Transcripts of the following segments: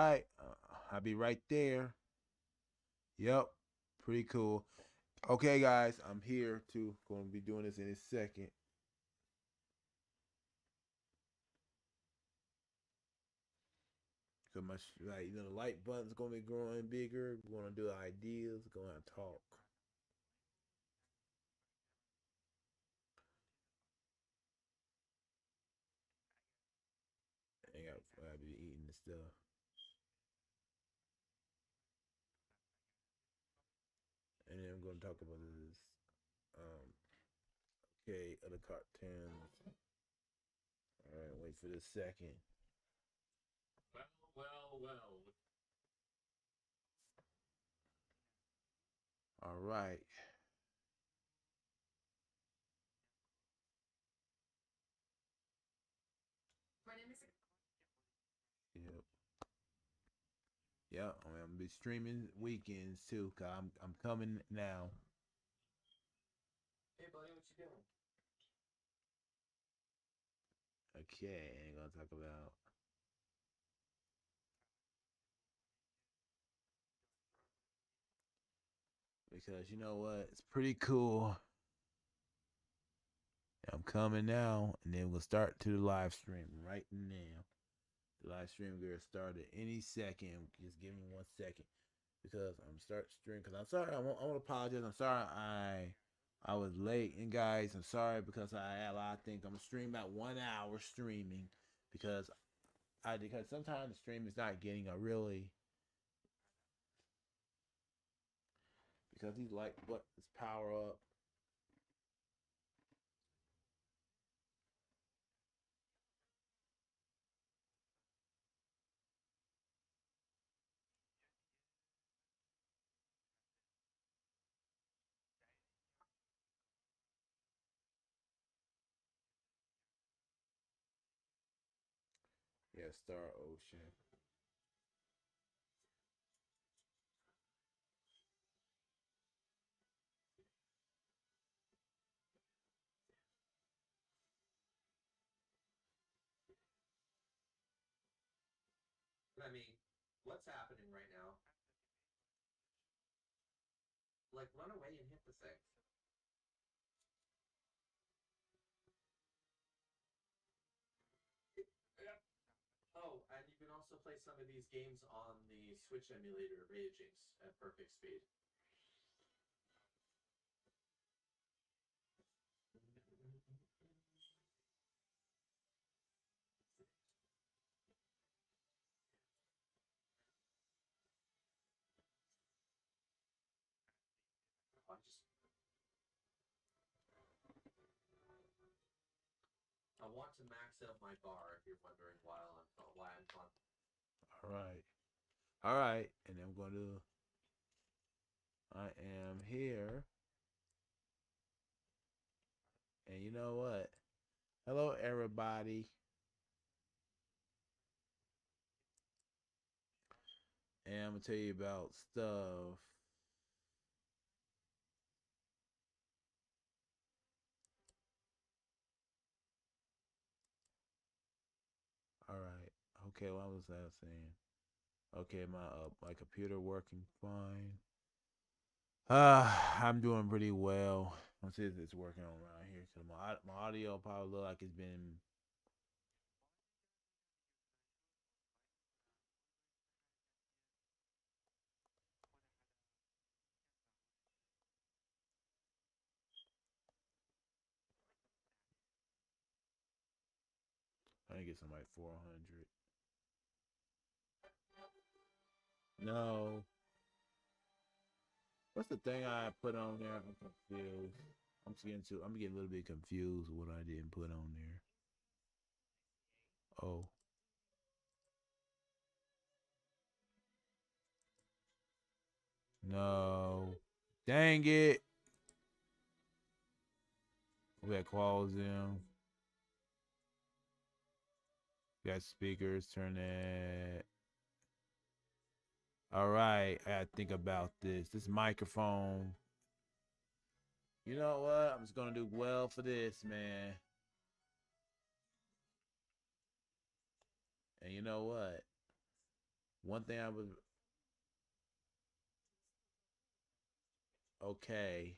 right. I'll be right there. Yep. Pretty cool. Okay, guys, I'm here too. Going to be doing this in a second. So much like the light button's gonna be growing bigger. We're gonna do ideas. Gonna talk. I be eating the stuff, and then I'm gonna talk about this. Um, okay, other cartoons. All right, wait for this second. Well, well, well. All right. Yep. Yep. I'm gonna be streaming weekends too. Cause I'm coming now. Hey, buddy, what you doing? Okay, I'm gonna talk about because you know what? It's pretty cool. I'm coming now, and then we'll start to the live stream right now. The live stream gonna start at any second. Just give me 1 second because I'm start streaming. Because I'm sorry, I want to apologize. I'm sorry I was late, and guys, I'm sorry because I had a lot of things. I'm gonna stream about 1 hour streaming because because sometimes the stream is not getting a really because these like what is power up. Yeah, Star Ocean. I mean, what's happening right now? Like, run away and hit the thing. Yeah. Oh, and you can also play some of these games on the Switch emulator, Ragings, at perfect speed. I just I want to max out my bar. If you're wondering why I'm fun. All right, all right, and I'm going to. I am here, and you know what? Hello, everybody, and I'm gonna tell you about stuff. All right. Okay, what was I saying? Okay, my computer working fine. I'm doing pretty well. Let's see if it's working around here. Cause my audio probably look like it's been. I think it's like 400. No, what's the thing I put on there? I'm confused. I'm getting a little bit confused with what I didn't put on there. Oh no, dang it! We got calls in. We got speakers. Turn that. All right, I gotta think about this. This microphone. You know what? I'm just gonna do well for this, man. And you know what? one thing I was okay.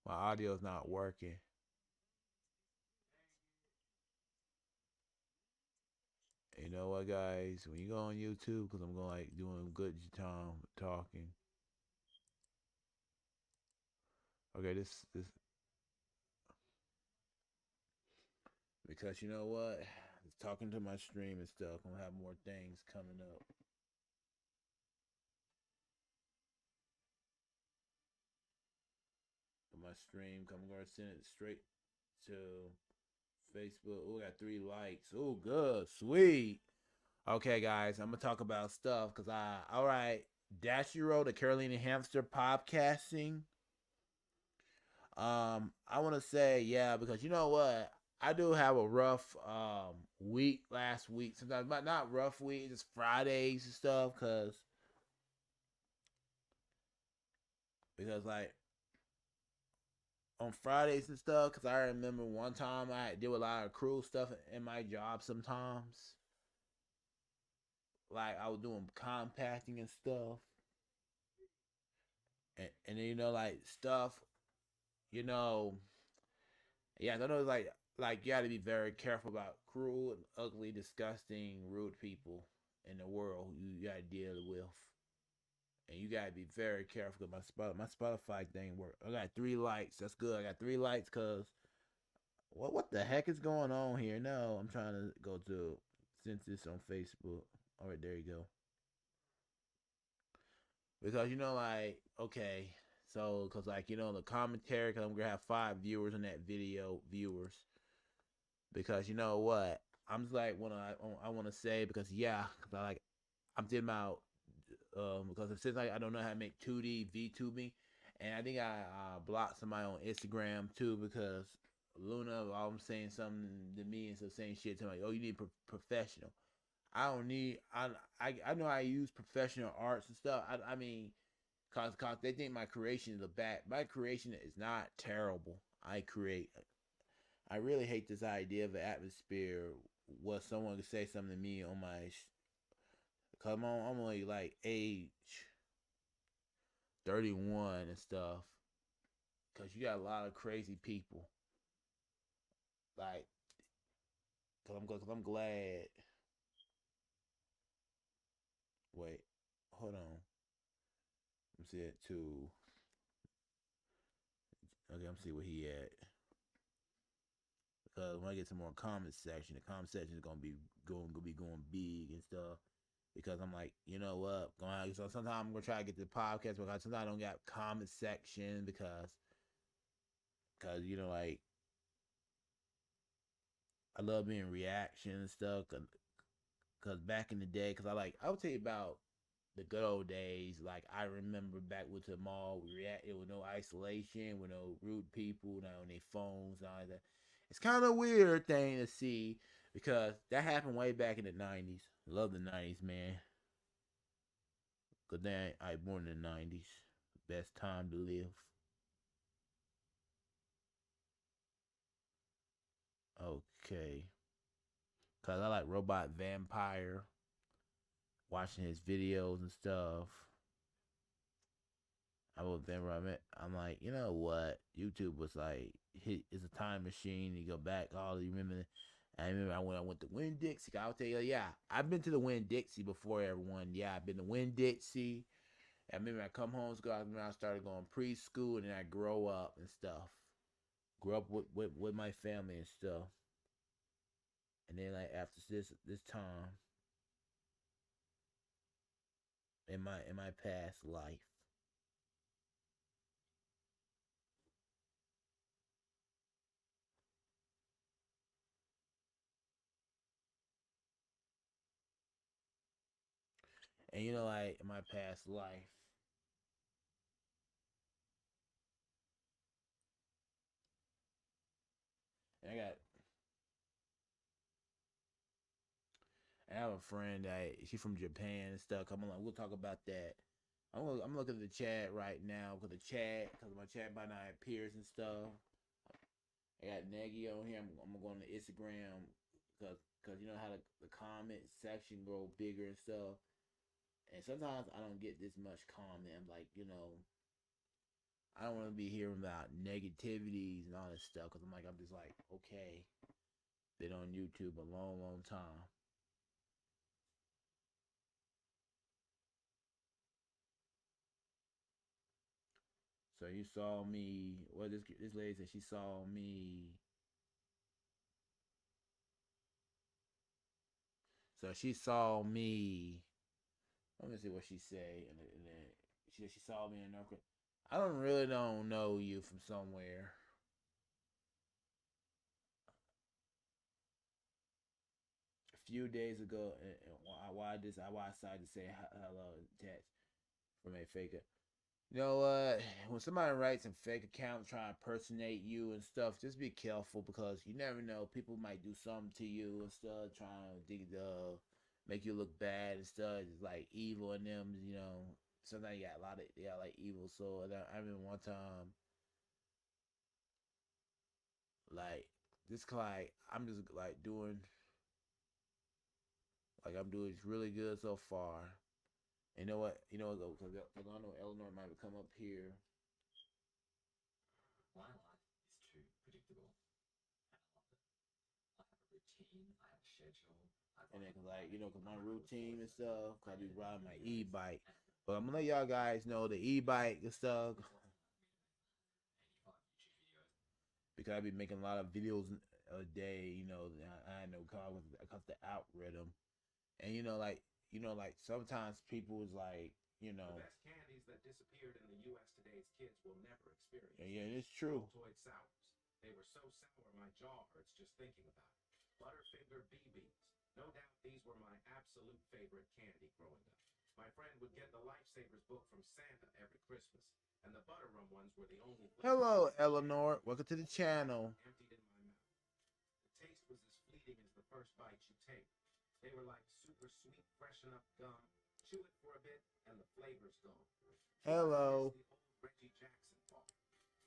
My audio's not working. You know what, guys? When you go on YouTube, because I'm going like doing good time talking. Okay, this because you know what? Talking to my stream and stuff. I'm gonna have more things coming up. My stream, I'm gonna send it straight to Facebook. Oh, we got 3 likes. Oh, good, sweet. Okay, guys, I'm gonna talk about stuff because all right, Dashjiro, the Carolinian Hamster podcasting. I want to say yeah because you know what, I do have a rough week last week. Sometimes, but not rough week, just Fridays and stuff because like on Fridays and stuff. Because I remember one time I did a lot of cruel stuff in my job. Sometimes, like I was doing compacting and stuff, and then, you know, like stuff, you know, yeah, I know it's like you got to be very careful about cruel and ugly, disgusting, rude people in the world you got to deal with. And you gotta be very careful because my Spotify thing work. I got 3 likes. That's good. I got 3 likes because what the heck is going on here? No, I'm trying to go to since this on Facebook. All right, there you go. Because you know, like, okay, so because like you know the commentary, because I'm gonna have 5 viewers in that video, viewers. Because you know what, I'm just like I want to say because yeah, because I'm thinking about because since I don't know how to make 2D VTubing, and I think I blocked somebody on Instagram too because Luna, I'm saying something to me and so saying shit to me like, oh, you need professional. I don't need. I know I use professional arts and stuff. I mean, cause they think my creation is a bad. My creation is not terrible. I create. I really hate this idea of an atmosphere where someone could say something to me on my. Cause I'm only like age 31 and stuff. Cause you got a lot of crazy people. Like, cause I'm glad. Wait, hold on. Let me see it too. Okay, I'm see where he at. Because when I get to more comment section, the comment section is gonna be going big and stuff. Because I'm like, you know what? So sometimes I'm gonna try to get the podcast because sometimes I don't got comment section because you know like I love being reaction and stuff. Cause back in the day, cause I would tell you about the good old days. Like I remember back with the mall, we reacted with no isolation, with no rude people, not on their phones, and all that. It's kind of a weird thing to see because that happened way back in the '90s. Love the '90s, man. Cause then I born in the '90s, best time to live. Okay, cause I like Robot Vampire, watching his videos and stuff. I was never I met. I'm like, you know what? YouTube was like, it's a time machine. You go back, all you remember. I remember I went to Winn Dixie. I'll tell you, yeah, I've been to the Winn Dixie before everyone. Yeah, I've been to Winn Dixie. I remember I come home school. I remember I started going preschool, and then I grow up and stuff. Grew up with my family and stuff. And then like after this time in my past life. And you know, like in my past life, and I have a friend that she's from Japan and stuff. Come on, we'll talk about that. I'm looking at the chat right now because my chat by now appears and stuff. I got Nagy on here. I'm gonna go on the Instagram because you know how the comment section grow bigger and stuff. And sometimes I don't get this much comment. Like, I don't want to be hearing about negativities and all this stuff because I'm just like, okay, been on YouTube a long, long time. So you saw me. Well, this lady said she saw me. So she saw me. Let me see what she say, and then she saw me in North Carolina. I don't know you from somewhere. A few days ago, and why I decided to say hello text from a fake. You know what? When somebody writes a fake account trying to impersonate you and stuff, just be careful because you never know. People might do something to you and stuff, trying to make you look bad and stuff. It's like evil in them. Sometimes you got a lot of they got like evil. So I remember one time, like this, like I'm just like doing I'm doing really good so far. And you know what? You know what? Because I know Eleanor might come up here. My life is too predictable, and I love it. I have a routine, I have a schedule. I And run then, a cause my I run routine and reports every stuff, day. cause I I be edit riding my videos, e-bike. and But I'm gonna let I y'all do guys know the e-bike and stuff, it's like 85 YouTube videos. because I be making a lot of videos a day. I know cause the algorithm, and like sometimes people is like, you The know, best candies that disappeared in the U.S. today's kids will never experience. yeah, it's true. Altoid sours. They were so sour my jaw hurts just thinking about it. Butterfinger BBs. No doubt these were my absolute favorite candy growing up. My friend would get the Lifesavers book from Santa every Christmas, and the Butterrum ones were the only Hello, Eleanor. Welcome to the channel. emptied in my mouth. The taste was as fleeting as the first bite you take. They were like super sweet, freshen up gum. Chew it for a bit, and the flavor's gone. Hello. The old Reggie Jackson bar.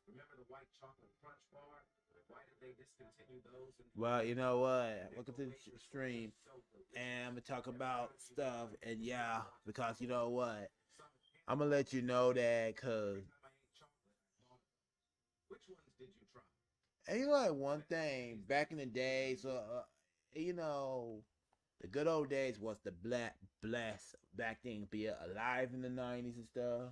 Remember the white chocolate crunch bar? Why did they discontinue those? Well, you know what? Welcome to the stream, and I'm gonna talk about stuff, and yeah, because you know what? I'm gonna let you know that, cause Which ones did you try? and like one thing back in the day, so you know, the good old days was the black bless back then, be alive in the '90s and stuff.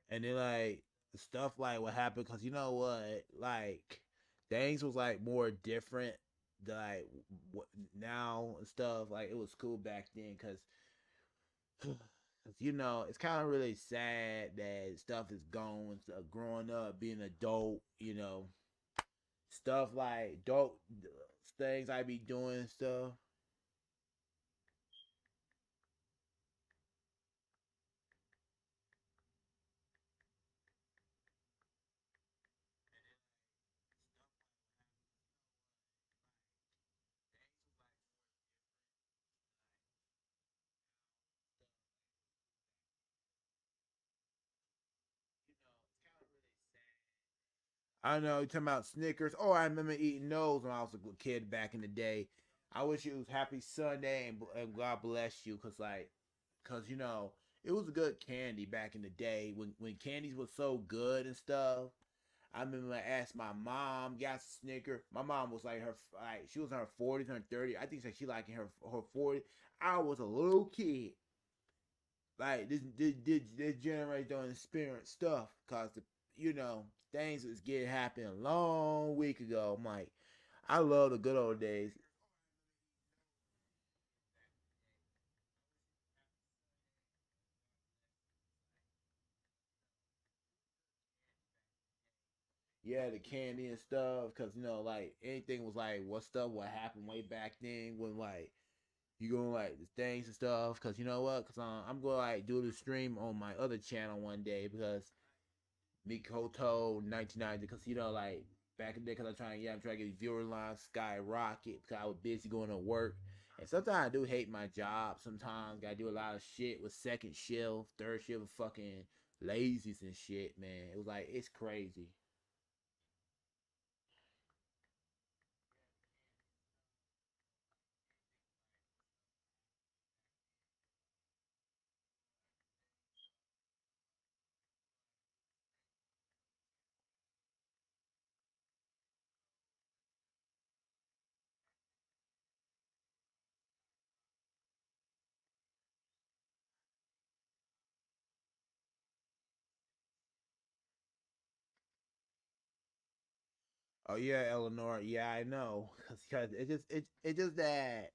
And then like stuff like what happened, cause you know what, like things was like more different, like what now and stuff. Like it was cool back then, cause it's kind of really sad that stuff is gone. Growing up, being an adult, stuff like dope things I be doing and stuff. I know you're talking about Snickers. Oh, I remember eating those when I was a kid back in the day. I wish it was Happy Sunday and God bless you, cause it was a good candy back in the day when candies was so good and stuff. I remember I asked my mom, got a Snicker. My mom was like she was in her 40s, her 30s. I think she like in her 40s. I was a little kid. Like this generation don't experience stuff because things was getting happened a long week ago. I'm like, I love the good old days. Yeah, the candy and stuff, because like anything was like what stuff what happened way back then when like You gonna like the things and stuff? Cause you know what? Cause I'm gonna like do the stream on my other channel one day because Mikoto 1990. Cause you know like back in the day, cause I'm trying to get viewer lines skyrocket. Cause I was busy going to work, and sometimes I do hate my job. Sometimes I do a lot of shit with second shift, third shift, fucking lazies and shit. Man, it was like it's crazy. Oh yeah, Eleanor. Yeah, I know. Cause it just that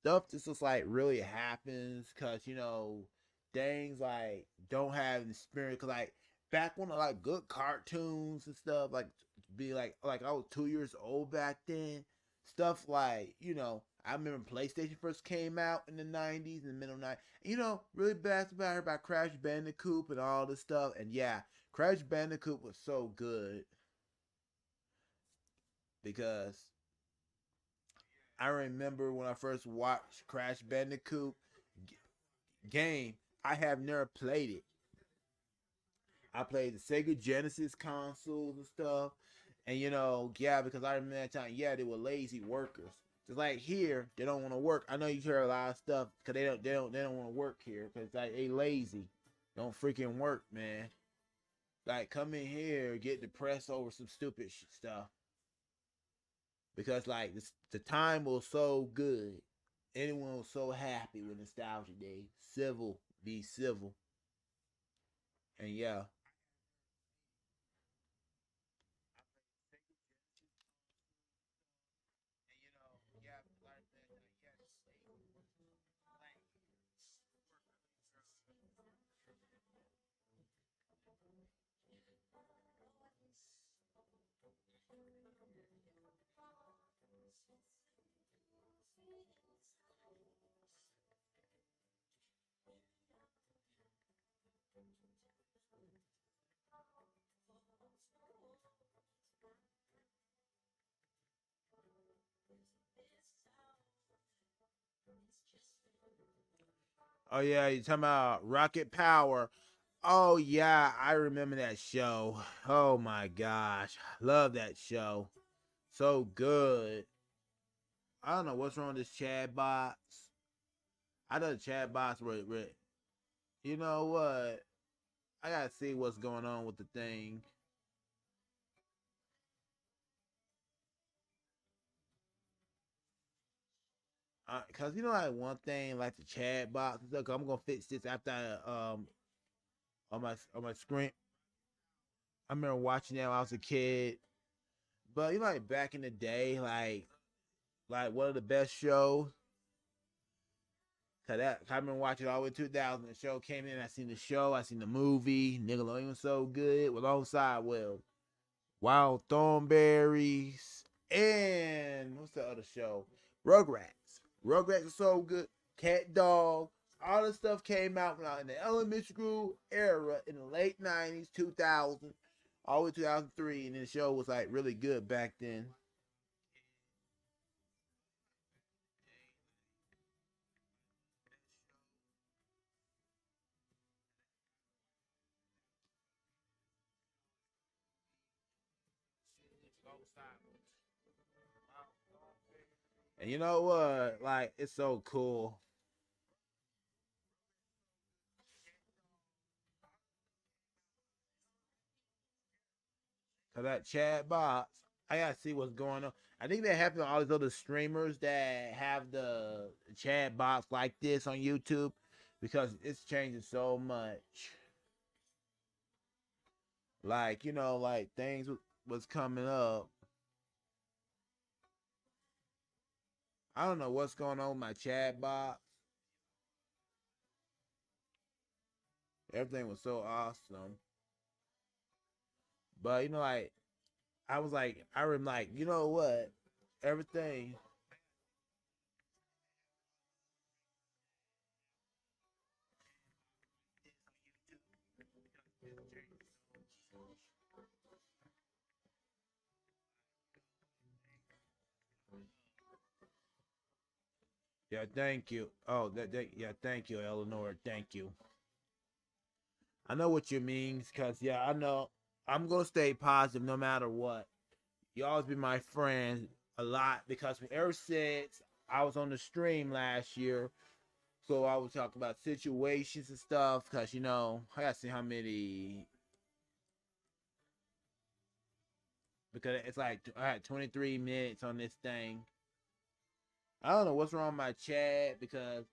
stuff just like really happens. Cause you know things like don't have the spirit. Cause like back when like good cartoons and stuff be like I was 2 years old back then. Stuff like I remember PlayStation first came out in the '90s, in the middle '90s. Really bad about Crash Bandicoot and all this stuff. And yeah, Crash Bandicoot was so good because I remember when I first watched Crash Bandicoot game. I have never played it. I played the Sega Genesis consoles and stuff, and yeah, because I remember that time, yeah, they were lazy workers. Just like here, they don't want to work. I know you hear a lot of stuff because they don't want to work here because like they lazy, don't freaking work, man. Like come in here, get depressed over some stupid stuff because like the time was so good. Anyone was so happy with Nostalgia Day. Civil, be civil. And yeah. Oh yeah, you talking about Rocket Power? Oh yeah, I remember that show. Oh my gosh, love that show. So good. I don't know what's wrong with this chat box. I know the chat box were. You know what? I gotta see what's going on with the thing. Cause like one thing like the chat box. Look, I'm gonna fix this after on my screen. I remember watching that when I was a kid. But like back in the day, like one of the best shows. Cause I remember watching all the way 2000. The show came in. I seen the show. I seen the movie. Nickelodeon was so good. Alongside Wild Thornberries and what's the other show? Rugrats. Rugrats was so good. Cat Dog. All this stuff came out when I was in the elementary school era in the late '90s, 2000, all the way 2003, and then the show was like really good back then. And you know what? Like it's so cool. Cause that chat box, I gotta see what's going on. I think that happens to all these other streamers that have the chat box like this on YouTube because it's changing so much. Like like things was coming up. I don't know what's going on with my chat box. Everything was so awesome, but like I was like, I remember like, you know what? Everything Yeah, thank you. Oh, yeah, thank you, Eleanor. Thank you. I know what you mean, cause yeah, I know I'm gonna stay positive no matter what. You always be my friend a lot because ever since I was on the stream last year, so I was talking about situations and stuff. Cause I gotta see how many because it's like I had 23 minutes on this thing. I don't know what's wrong with my chat because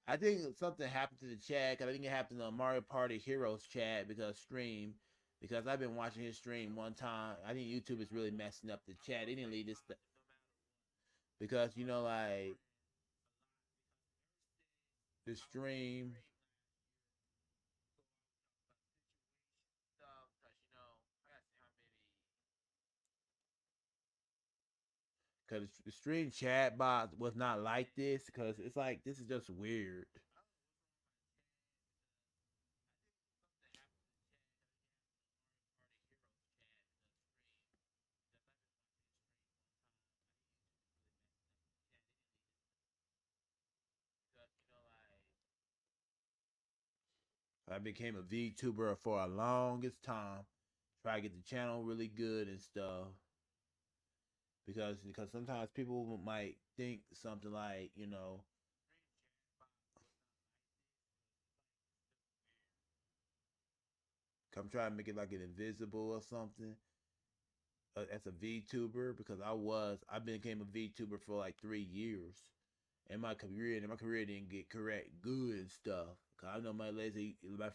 I think something happened to the chat. Cause I think it happened to Mario Party Heroes chat because stream. Because I've been watching his stream one time. I think YouTube is really messing up the chat. They didn't leave this because like the stream. Because the stream chat box was not like this. Because it's like this is just weird. I became a VTuber for a longest time. Try to get the channel really good and stuff. Because sometimes people might think something like come try to make it like an invisible or something as a VTuber because I became a VTuber for like 3 years and my career didn't get correct good and stuff. Cause I know my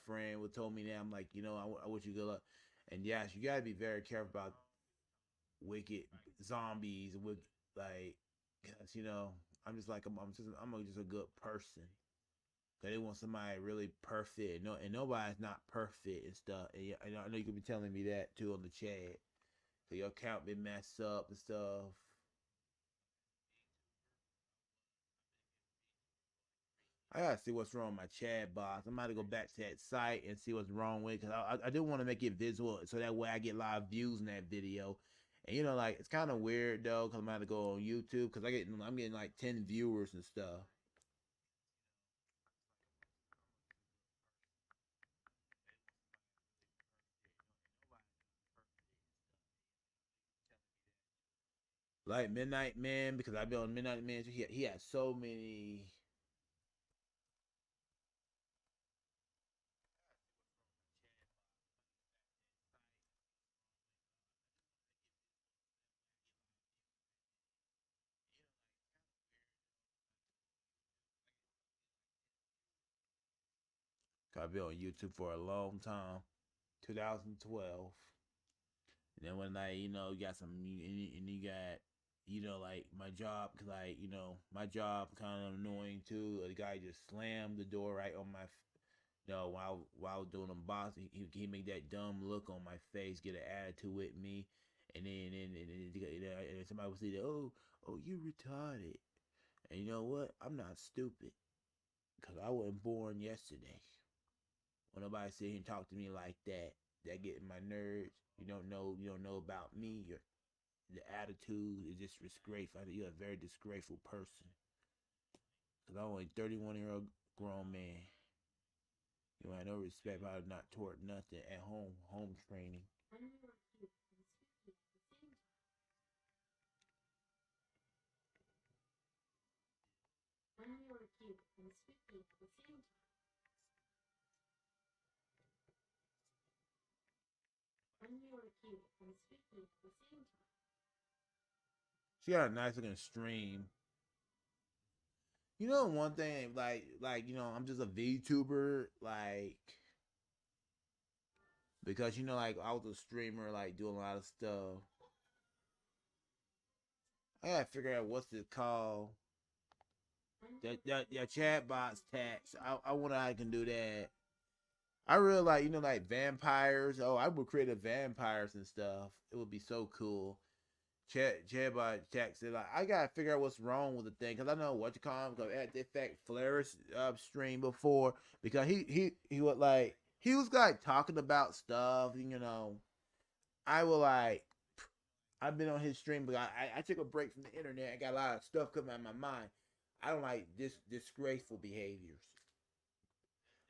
friend would told me that I'm like I wish you good luck, and yes, you gotta be very careful about wicked zombies with like, cause I'm just a good person. Cause they want somebody really perfect, and nobody's not perfect and stuff. And I know you could be telling me that too on the chat. Cause your account been messed up and stuff. I gotta see what's wrong with my chat box. I'm about to go back to that site and see what's wrong with it. Cause I do want to make it visual so that way I get live views in that video. And like it's kind of weird though, cause I'm about to go on YouTube, cause I'm getting like 10 viewers and stuff. Like Midnight Man, because I've been on Midnight Man. He has so many. I've been on YouTube for a long time, 2012. And then one night, you got some, and you got, like my job, cause like, my job kind of annoying too. The guy just slammed the door right on my, while I was doing unboxing, he made that dumb look on my face, get an attitude with me, and then somebody would say that, oh, you retarded, and you know what? I'm not stupid, cause I wasn't born yesterday. When nobody sit here and talk to me like that get in my nerves. You don't know about me. The attitude is just disgraceful. You're a very disgraceful person. Cause I'm only 31-year-old grown man. You have no respect about not toward nothing at home training. She got a nice looking stream. One thing, I'm just a VTuber, because like I was a streamer, like doing a lot of stuff. I gotta figure out what's it called. That chat box tax. I wonder how I can do that. I really like like vampires. Oh, I would create a vampires and stuff. It would be so cool. Chat box tax. Like I gotta figure out what's wrong with the thing because I know what you call him. Because at the fact Flair's stream before because he would like he was like talking about stuff. I will like I've been on his stream, but I took a break from the internet. I got a lot of stuff coming out of my mind. I don't like disgraceful behaviors.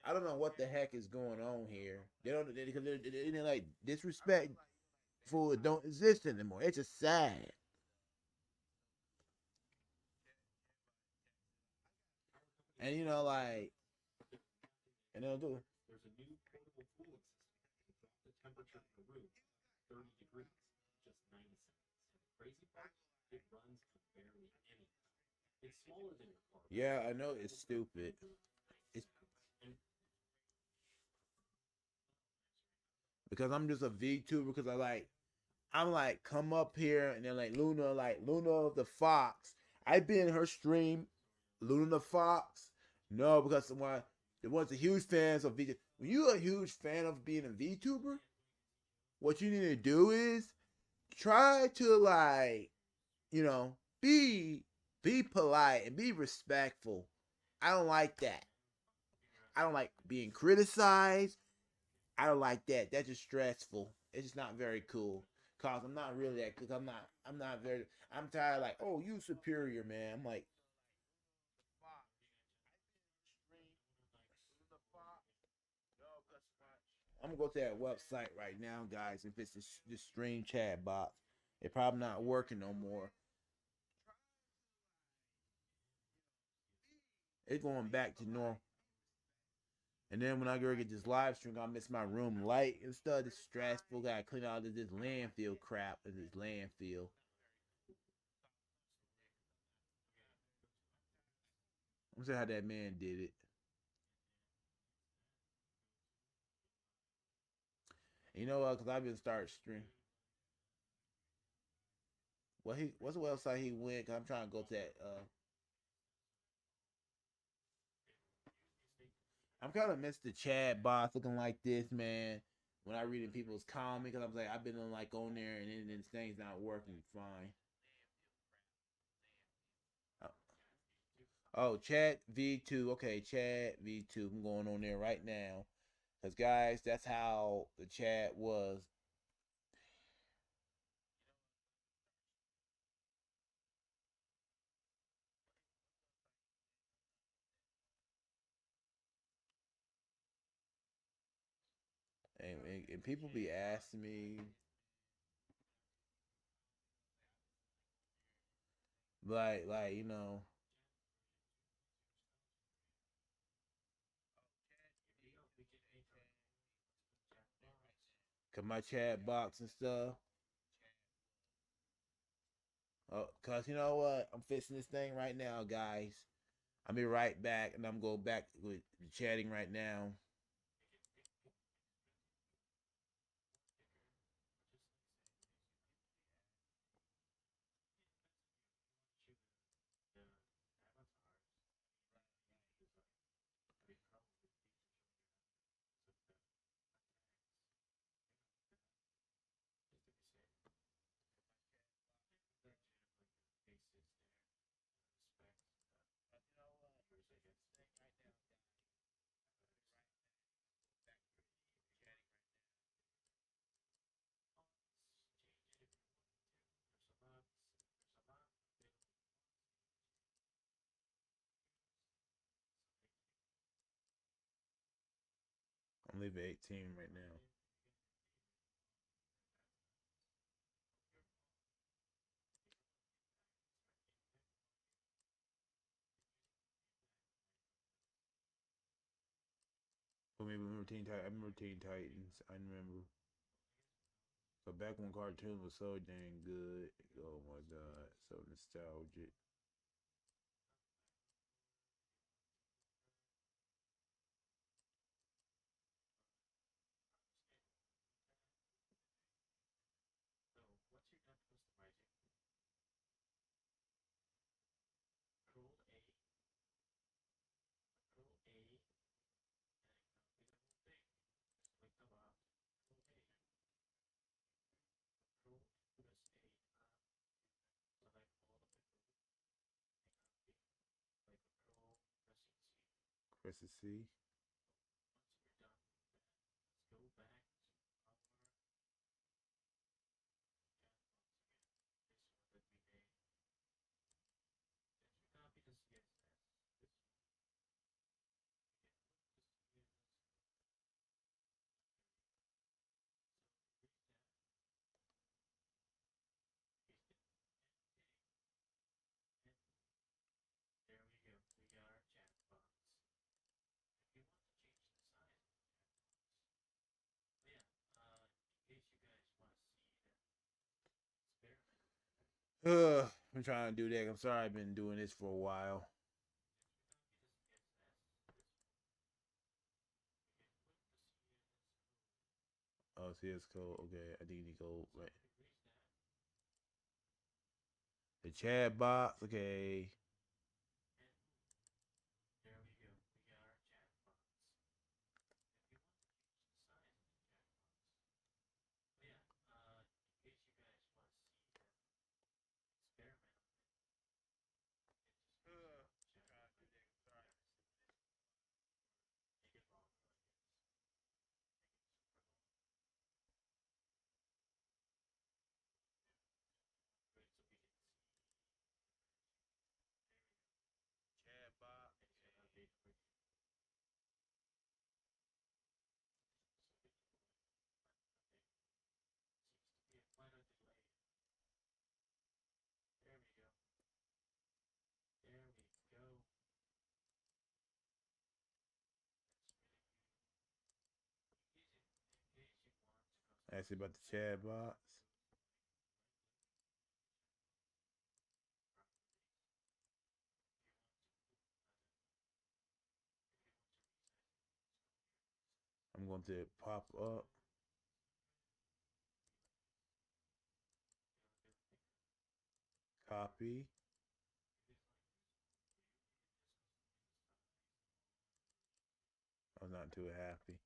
I don't know what the heck is going on here. They don't because they're like disrespectful. It don't exist anymore. It's just sad. And like, and they'll do. There's a new portable cooling system that can drop the temperature in the room 30 degrees in just 90 seconds. And the crazy part, it runs on barely any power. It's smaller than your car Yeah, battery. I know It it's will drop stupid. 90 It's seconds. And because I'm just a VTuber because I'm like come up here and then like Luna the Fox. I've been in her stream, Luna the Fox. No, because someone there was a huge fans of VTuber. When you're a huge fan of being a VTuber, what you need to do is try to like you know be be polite and be respectful. I don't like that. I don't like being criticized. I don't like that. That's just stressful. It's just not very cool. Cause I'm not really that. Cause I'm not very. I'm tired. Like, oh, you superior, man. I'm like, I'm gonna go to that website right now, guys. If it's this stream chat box, it probably not working no more. It's going back to normal. And then when I go get this live stream, I miss my room light and stuff. It's stressful. Gotta clean out this landfill crap in this landfill. I'm see how that man did it. And you know what? Cause I've been start stream. What's the website he went? Cause I'm trying to go to that. I'm kind of miss the chat box looking like this, man. When I read in people's comments, cause I'm like I've been on like on there and then things not working fine. Oh, oh, chat V2. Okay, chat V2. I'm going on there right now. Cause guys, that's how the chat was. And people be asking me like cause my chat box and stuff. Oh, cause you know what? I'm fixing this thing right now, guys. I'll be right back, and I'm going back with chatting right now. I'm leaving 18 right now. But maybe I remember Teen Titans. I remember. So back when cartoons was so dang good. Oh my god, so nostalgic. Press the C. I'm trying to do that. I'm sorry, I've been doing this for a while. Oh, CS code. Okay, I think you need to go right. The chat box. Okay. Chat box. Ask you about the chat box. I'm going to pop up. Copy. I'm not too happy.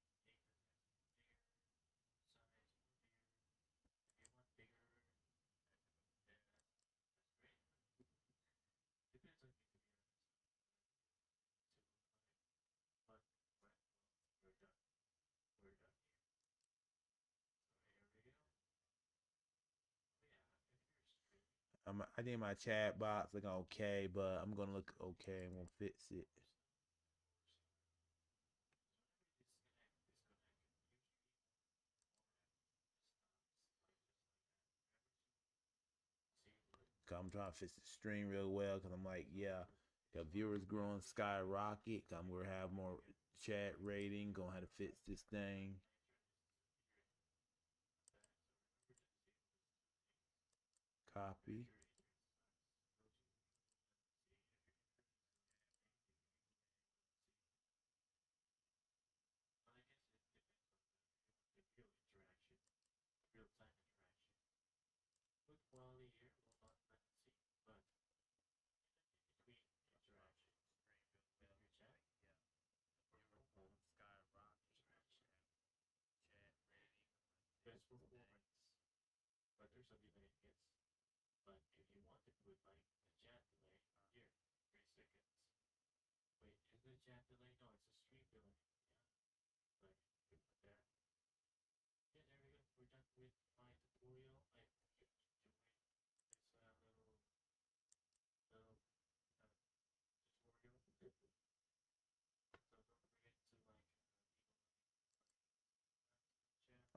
I think my chat box looking okay, but I'm gonna look okay. I'm gonna fix it. Cause I'm trying to fix the stream real well. Cause I'm like, yeah, if viewers growing skyrocket, I'm gonna have more chat rating. Gonna have to fix this thing. Copy.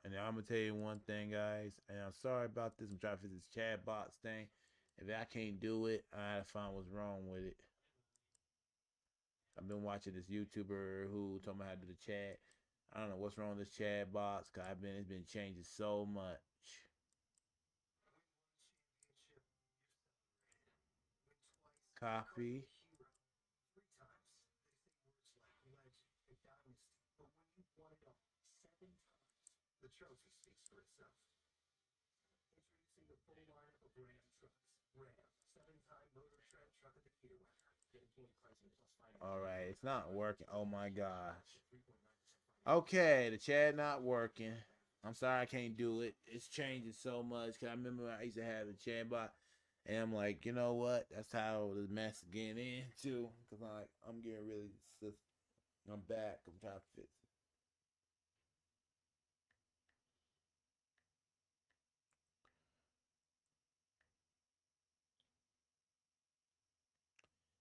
And I'm gonna tell you one thing, guys. And I'm sorry about this. I'm trying to fix this chat box thing. If I can't do it, I gotta find what's wrong with it. I've been watching this YouTuber who told me how to do the chat. I don't know what's wrong with this chat box. Cause it's been changing so much. Copy. All right, it's not working. Oh my gosh. Okay, the chat not working. I'm sorry I can't do it. It's changing so much. Cause I remember I used to have the chat bot, and I'm like, you know what? That's how the mess is getting into. Cause I'm getting really. I'm back. I'm trying to fix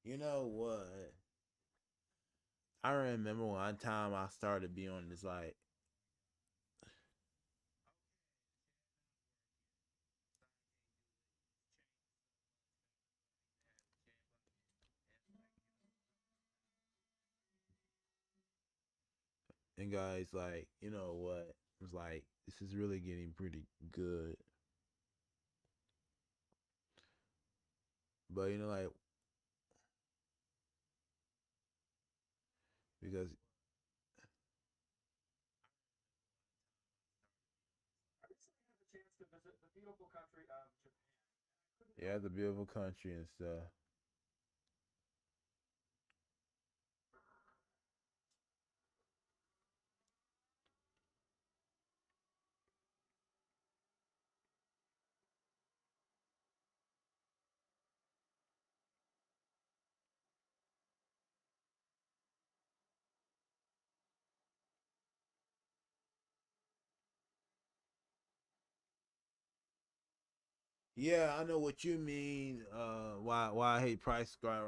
it. You know what? I remember one time I started being on this like, and guys like, you know what? It was like this is really getting pretty good. But you know, like because I recently had the chance to visit the beautiful country of Japan. yeah, it's a beautiful country and stuff. Yeah, I know what you mean. Why I hate price sky.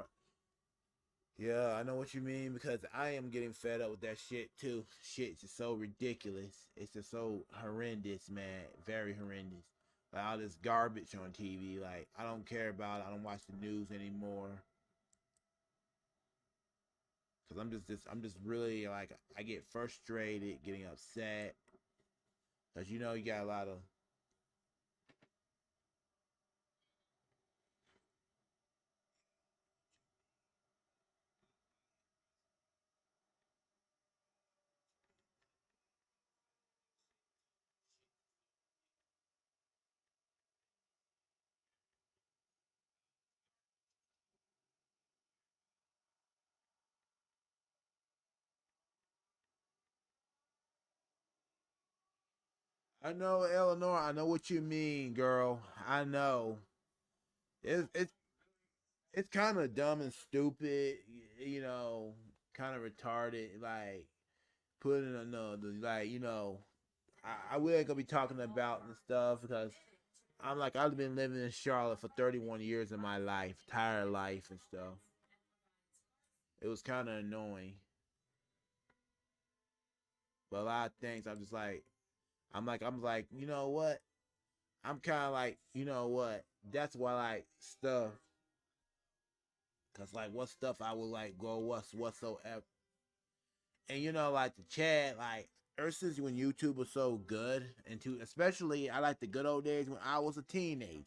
Yeah, I know what you mean because I am getting fed up with that shit too. Shit's just so ridiculous. It's just so horrendous, man. Very horrendous. Like all this garbage on TV. Like I don't care about it. I don't watch the news anymore. Cause I'm just really like I get frustrated, getting upset. Cause you know you got a lot of. I know, Eleanor. I know what you mean, girl. I know. It's it's kind of dumb and stupid. You know, kind of retarded. Like putting another, like I we ain't gonna be talking about and stuff because I'm like I've been living in Charlotte for 31 years of my life, entire life and stuff. It was kind of annoying, but a lot of things I'm like, you know what? I'm kind of like, you know what? That's why I like stuff, cause like what stuff I would like go whatsoever, and like the chat, like ever since when YouTube was so good, and to especially I like the good old days when I was a teenager.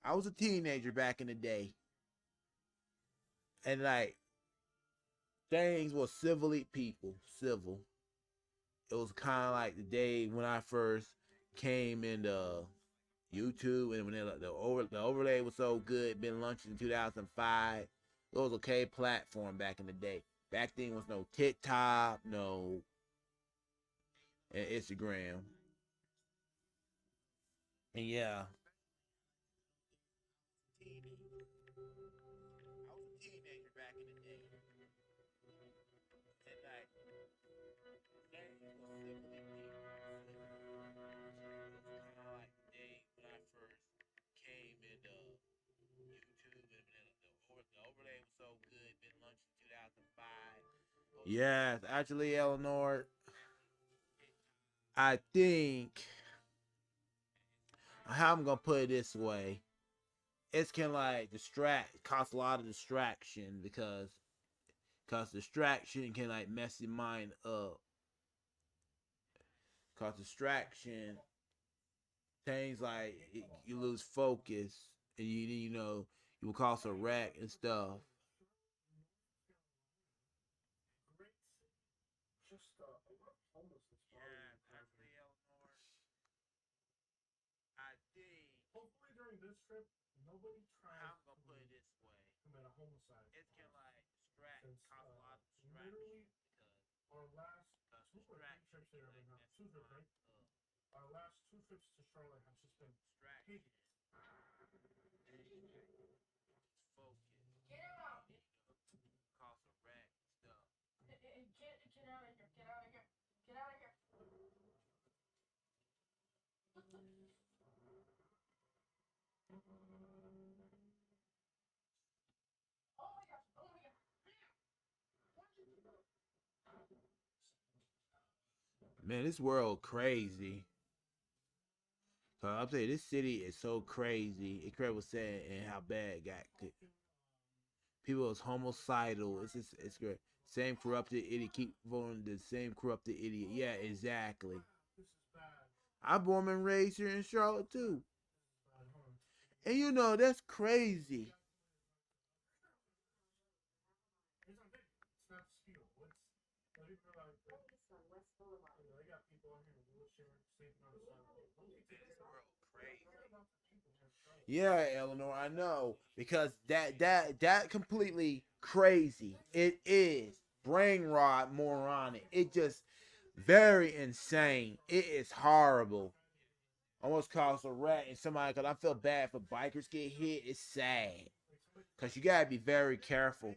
I was a teenager back in the day, and like things were civilly people, civil. It was kind of like the day when I first came into YouTube, and when the overlay was so good, been launched in 2005. It was okay platform back in the day. Back then was no TikTok, no Instagram, and yeah. I was a teenager back in the day, and like things were civilly people. It was kind of like the day when I first came into YouTube, and the overlay was so good. Been launched in 2005. Yes, actually, Eleanor, I think how I'm gonna put it this way. It can like cause a lot of distraction because distraction can like mess your mind up. Cause distraction, things like you lose focus and you will cause a wreck and stuff. Just a lot of homelessness bothering Yeah, me currently. actually, Eleanor, I think Hopefully during this trip, nobody how tries I'm gonna to put it this way. commit a homicide It on can us. like Since cause a lot of distraction literally our last two or three distraction trips can there, like no, mess two your trips, mind right? up. Our last two trips to Charlotte have just been Distraction, paid. focus, Get out! cause a wreck and stuff. Get out of here! Get out of here! Get out of here! Oh my gosh! Oh my god! Man, this world crazy. I'm saying this city is so crazy. Incredible saying and how bad it got. People is homicidal. It's great. Same corrupted idiot. Keep voting the same corrupted idiot. Yeah, exactly. This is bad. I'm born and raised here in Charlotte too. Hold on. And you know that's crazy. Yeah, Eleanor, I know because that completely crazy. It is brain rot, moronic. It just very insane. It is horrible. Almost caused a wreck and somebody. Because I feel bad for bikers get hit. It's sad because you gotta be very careful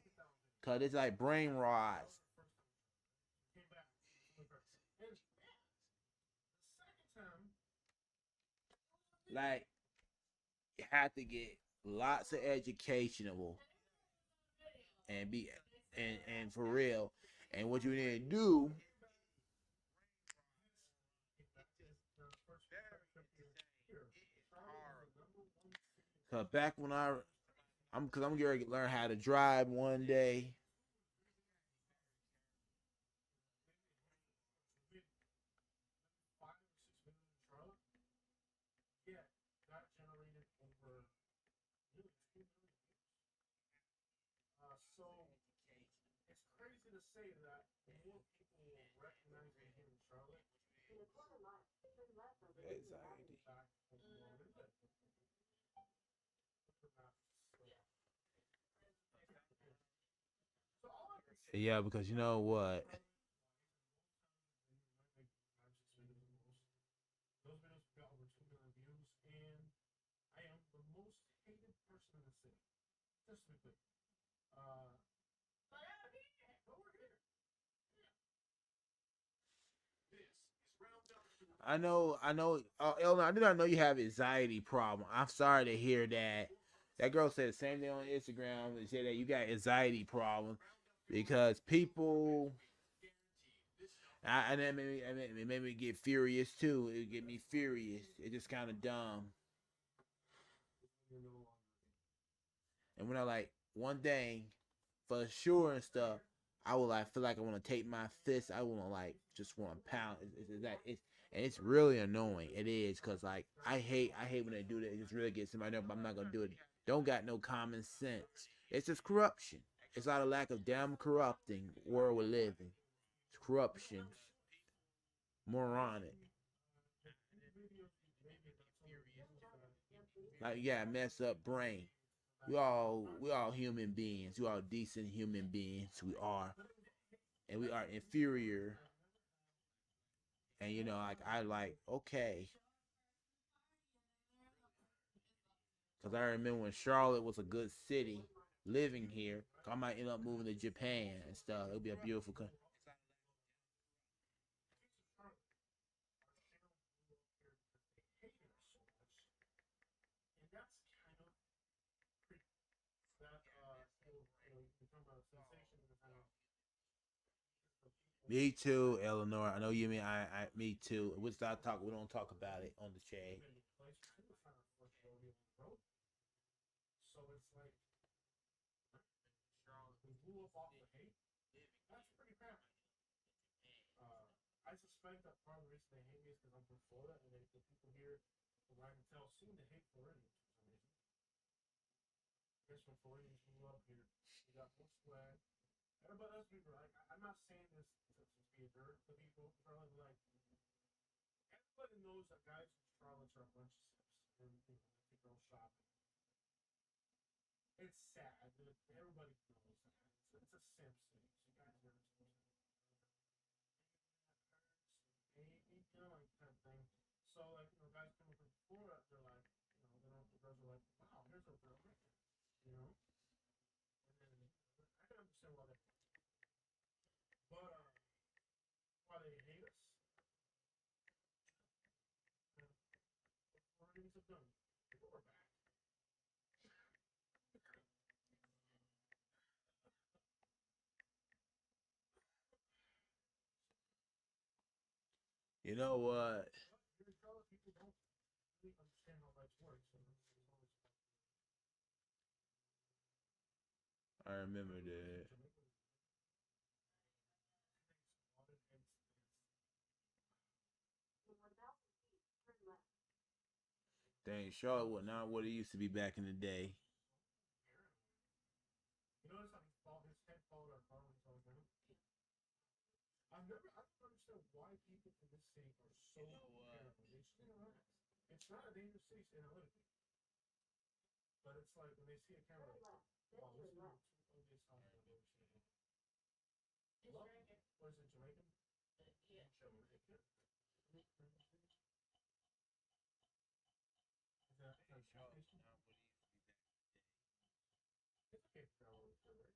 because it's like brain rot. Like you have to get lots of educational and be and for real. And what you need to do, cause back when I'm going to learn how to drive one day. Anxiety. Yeah, because you know what? I know. Elna, I did not know you have anxiety problem. I'm sorry to hear that. That girl said the same thing on Instagram. They said that you got anxiety problem because people. And that it made me get furious too. It get me furious. It's just kind of dumb. And when I like one thing for sure and stuff, I would like feel like I want to take my fist. I want to like just want to pound. It's that it's and it's really annoying. It is because like I hate when they do that. It just really gets in my nerve. But I'm not gonna do it. Don't got no common sense. It's just corruption. It's not a lack of damn corrupting world we live in. It's corruption, moronic. Like you got a messed up brain. We all human beings. We all decent human beings. We are, and we are inferior. And you know, like I like okay, because I remember when Charlotte was a good city, living here. I might end up moving to Japan and stuff. It'll be a beautiful country. Me too, Eleanor. I know you mean me too. We start talk. We don't talk about it on the shade. You know what? I remember that. Dang, Charlotte not what it used to be back in the day. You notice how his head followed our car when he saw him? I don't understand why people in this city are so paranoid. They just relax. It's not a dangerous city analytically, but it's like when they see a camera, like, wow, this is the two ugliest houses I've ever seen. What is it, Jamaican? Yeah. Jamaican? Is that a gas station? It's okay for Carolinian, right?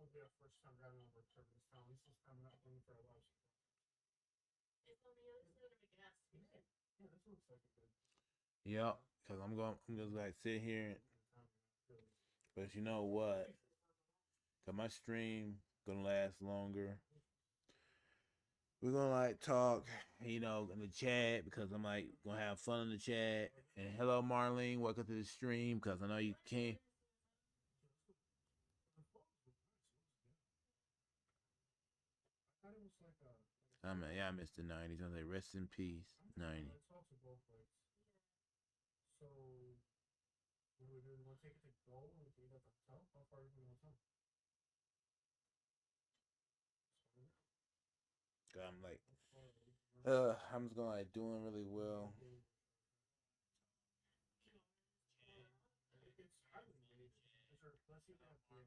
Will be our first time driving over to this town. Lisa's coming up looking for our lives. It's on the other side of the gas station. Yeah, this looks like a good. Yep, because I'm just like sit here. But you know what? Because my stream going to last longer. We're going to like talk, in the chat because I'm like going to have fun in the chat. And hello, Marlene. Welcome to the stream because I know you can't. I missed the 90s. I was like, rest in peace, 90. Let's talk to both ways. So, what do we do? We want to take it to go and we take it at the hotel? How far are we from the hotel? I'm like, I'm just going to like doing really well. It's highly engaging. Let's see if I have to be an actor.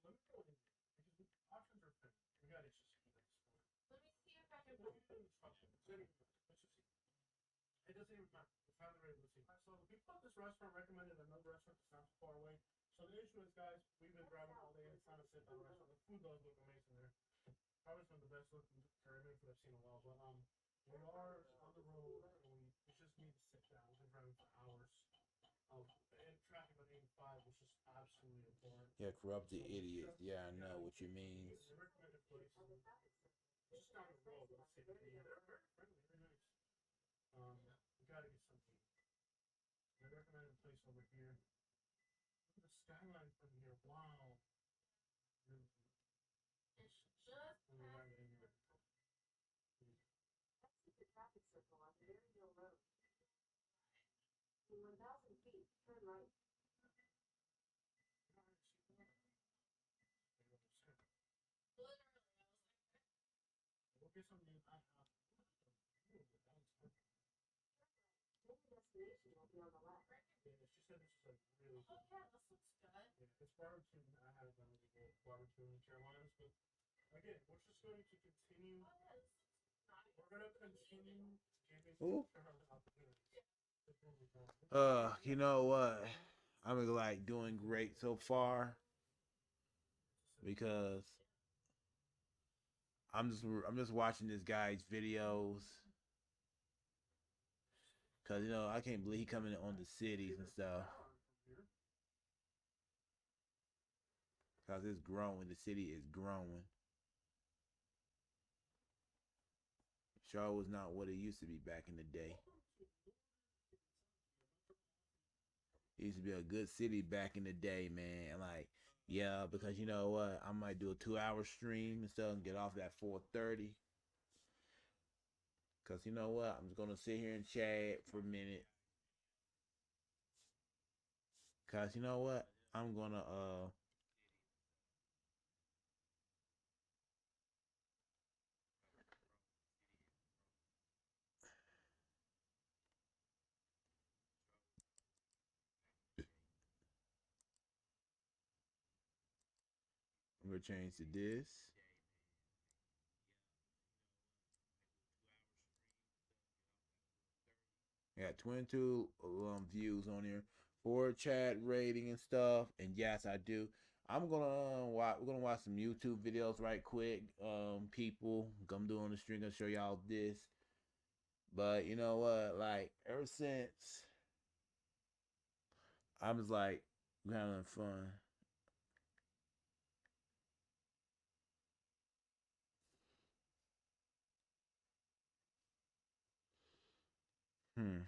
Let me go in because the options are thin. We got issues. Let me see if I can. Let's just see. It doesn't even matter. It's highly rated. Let's see. So the people at this restaurant recommended another restaurant that's not too far away. So the issue is, guys, we've been driving all day and it's not a sit down restaurant. The food does look amazing there. Probably some of the best looking Caribbean food I've seen in a while. But we are on the road and we just need to sit down. We've been driving for hours. And traffic on 85 was just absolutely abhorrent. Yeah, corrupted idiots. Yeah, I know what you mean. They recommended a place just down the road. Let's see. They're very friendly, very nice. We gotta get something. They recommended a place over here. Look at the skyline from here. Wow. Really. It's just past. Right in here. That's the traffic circle on Berryville Road. In 1,000 feet, turn right. We'll get some new. Destination will be on the left. Yeah, she said this is like really Oh good. yeah, this looks good. Yeah, it's barbecue. I haven't done really good barbecue in the Carolinas, but again, we're just going to continue. Oh yeah, this looks nice. We're going to continue giving Ooh. opportunities. You know what? I'm like doing great so far because I'm just watching this guy's videos. Cause I can't believe he coming on the cities and stuff. Cause it's growing. The city is growing. Charlotte was not what it used to be back in the day. It used to be a good city back in the day, man. Like, yeah, because you know what? I might do a 2-hour stream and stuff and get off at 4:30. Cause you know what? I'm just gonna sit here and chat for a minute. Cause you know what? I'm gonna change to this. Got 22 views on here, 4 chat rating and stuff. And yes, I do. I'm gonna we're gonna watch some YouTube videos right quick. People, I'm doing the stream. Gonna show y'all this. But you know what? Like ever since, I was like having fun. Hmm.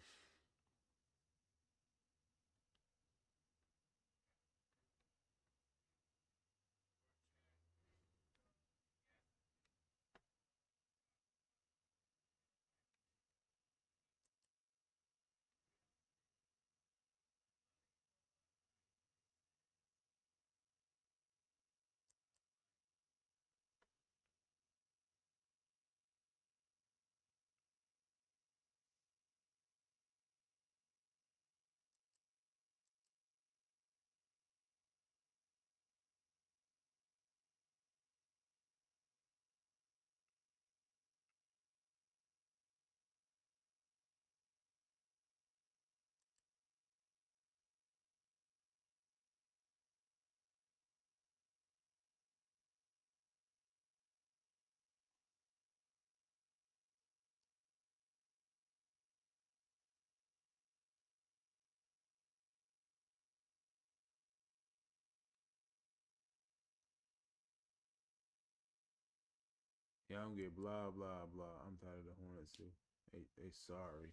Yeah, I'm get blah blah blah. I'm tired of the Hornets too. They sorry.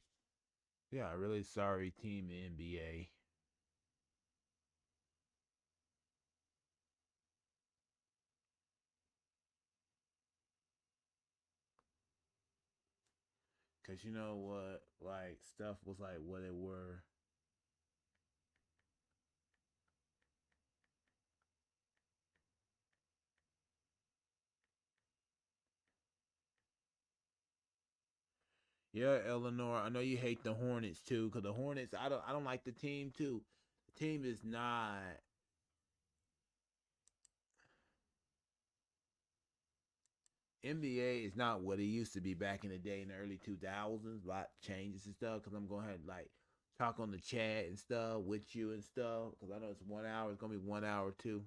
Yeah, really sorry team NBA. Cause you know what, like stuff was like what it were. Yeah, Eleanor, I know you hate the Hornets too, cause the Hornets, I don't like the team too. The team is not NBA is not what it used to be back in the day in the early 2000s. A lot changes and stuff. Cause I'm gonna have like talk on the chat and stuff with you and stuff. Cause I know it's 1 hour. It's gonna be 1 hour too.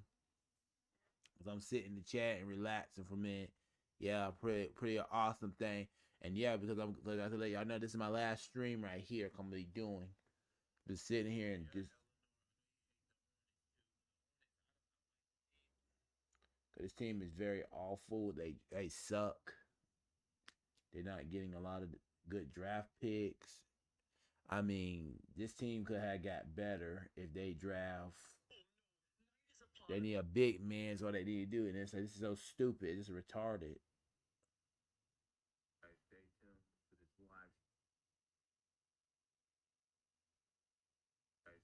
Cause I'm sitting in the chat and relaxing for a minute. Yeah, pretty awesome thing. And yeah, because I have to let y'all know this is my last stream right here. I'm gonna be doing just sitting here and just. Cause this team is very awful. They suck. They're not getting a lot of good draft picks. I mean, this team could have got better if they draft. They need a big man, is what they need to do. And it's like, this is so stupid. It's retarded. Stay tuned for this live.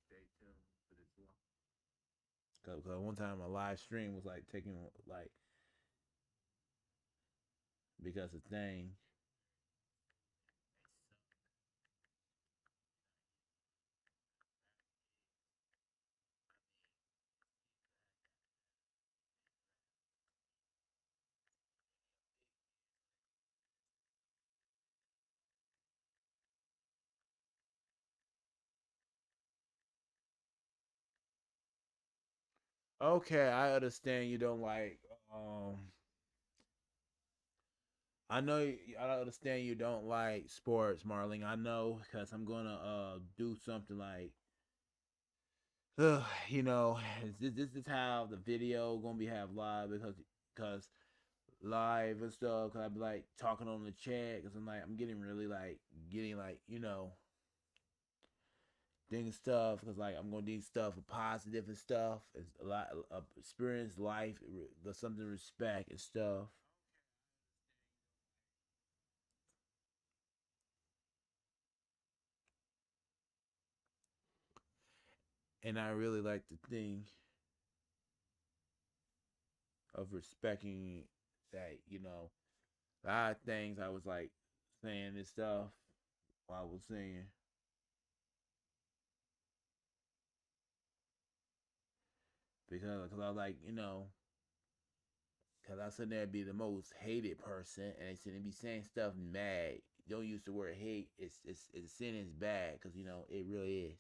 Stay tuned for this live. Cause one time a live stream was like taking like because the thing. Okay, I understand you don't like. I know I understand you don't like sports, Marling. I know because I'm gonna do something like you know, this is how the video gonna be have live because live and stuff. Cause I be like talking on the chat because I'm getting really like getting like things stuff because like I'm gonna need stuff for positive and stuff. It's a lot of experience, life, something to respect and stuff. And I really like the thing of respecting that a lot of things I was like saying and stuff while I was saying because I was like because I said that'd be the most hated person and they shouldn't be saying stuff mad. Don't use the word hate. It's sin is bad because it really is.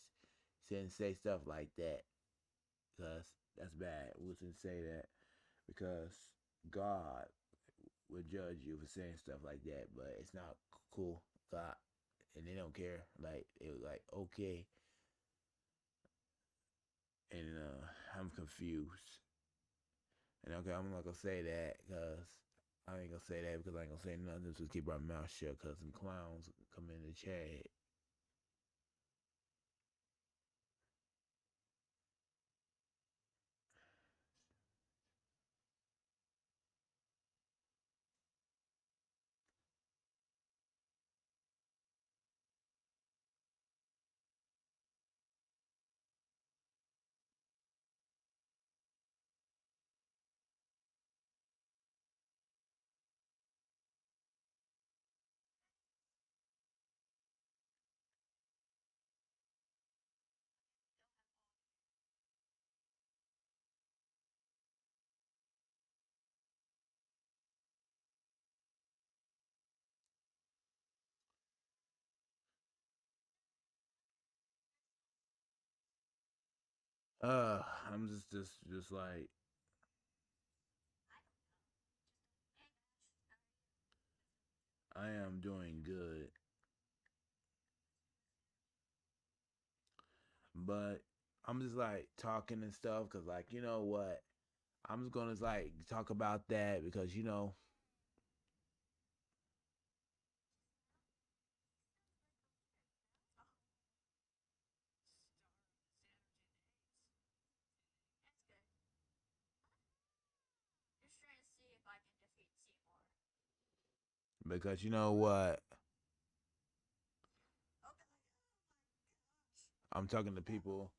Shouldn't say stuff like that because that's bad. We shouldn't say that because God would judge you for saying stuff like that. But it's not cool. God and they don't care. Like it was like okay, and I'm confused. And okay, I'm not gonna say that because I ain't gonna say that because I ain't gonna say nothing. Just keep my mouth shut because some clowns come in the chat. Uh, I'm just like I am doing good, but I'm just like talking and stuff because like you know what, I'm just gonna like talk about that because Because you know what? I'm talking to people.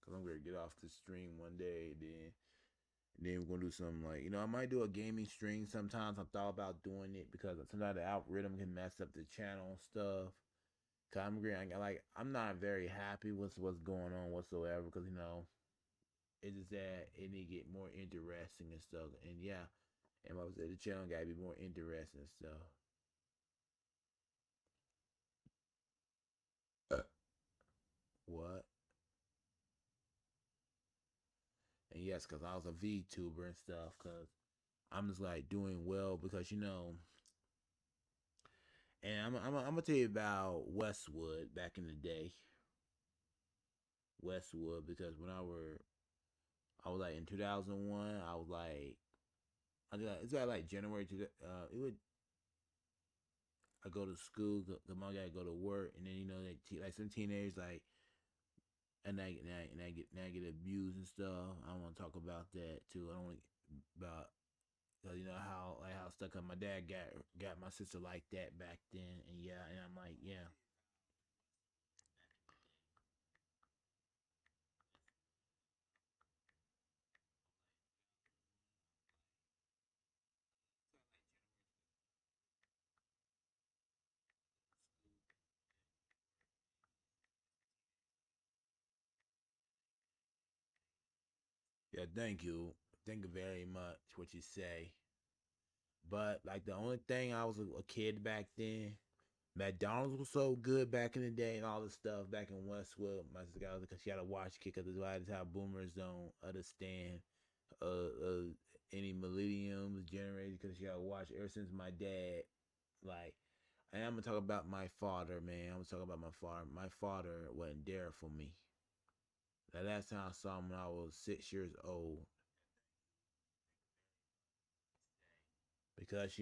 Cause I'm gonna get off the stream one day, then we're gonna do something like I might do a gaming stream. Sometimes I thought about doing it because sometimes the algorithm can mess up the channel and stuff. Cause I'm not very happy with what's going on whatsoever. Cause it's just that it need to get more interesting and stuff. And yeah, and I was say the channel gotta be more interesting and stuff. What? And yes, cause I was a VTuber and stuff. Cause I'm just like doing well because and I'm gonna tell you about Westwood back in the day. Westwood because when I was like in 2001. I was like it's about like January to it would I go to school, the mom gotta go to work, and then like some teenagers like and I get abused and stuff. I don't want to talk about that too. I don't want about because how stuck up my dad got my sister like that back then, and yeah, and I'm like yeah. Yeah, thank you very much. What you say, but like the only thing I was a kid back then. McDonald's was so good back in the day and all this stuff back in Westwood. My sister got because she had to watch kick because that's how boomers don't understand any millenniums generated because she got to watch ever since my dad like and I'm gonna talk about my father, man. I'm gonna talk about my father. My father wasn't there for me. The last time I saw him when I was 6 years old. Because